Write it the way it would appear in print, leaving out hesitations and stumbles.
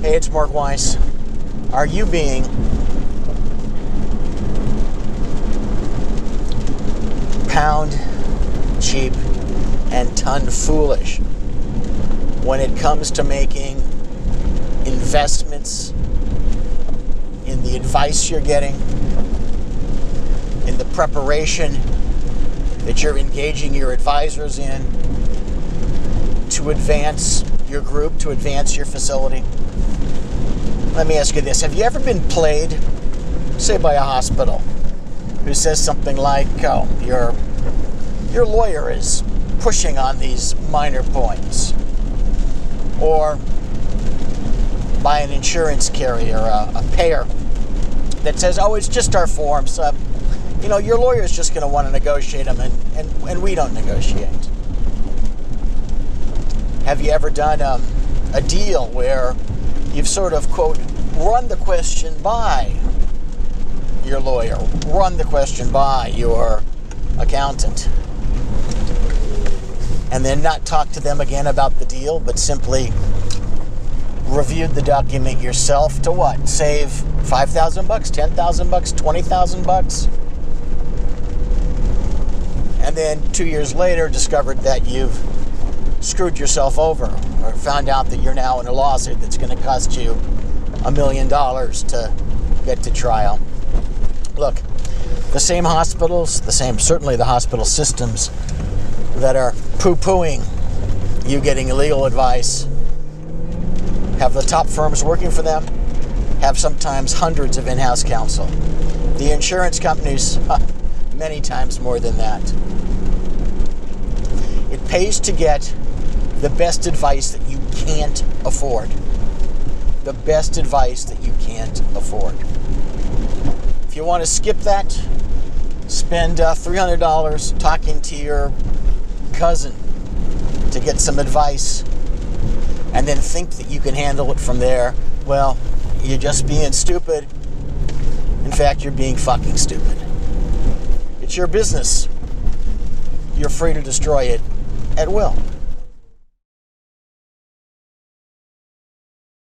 Hey, it's Mark Weiss. Are you being pound cheap and ton foolish when it comes to making investments in the advice you're getting, in the preparation that you're engaging your advisors in to advance your group, to advance your facility? Let me ask you this. Have you ever been played, say by a hospital, who says something like, oh, your lawyer is pushing on these minor points? Or by an insurance carrier, a payer, that says, oh, it's just our forms. Your lawyer's just going to want to negotiate them, and we don't negotiate. Have you ever done a deal where you've sort of, quote, run the question by your lawyer, run the question by your accountant, and then not talk to them again about the deal, but simply reviewed the document yourself to what? Save $5,000, $10,000, $20,000? And then 2 years later discovered that you've screwed yourself over, or found out that you're now in a lawsuit that's going to cost you $1 million to get to trial. Look, the same hospitals, certainly the hospital systems that are poo-pooing you getting illegal advice have the top firms working for them, have sometimes hundreds of in-house counsel. The insurance companies, many times more than that. It pays to get the best advice that you can't afford. The best advice that you can't afford. If you want to skip that, spend $300 talking to your cousin to get some advice, and then think that you can handle it from there. Well, you're just being stupid. In fact, you're being fucking stupid. It's your business. You're free to destroy it at will.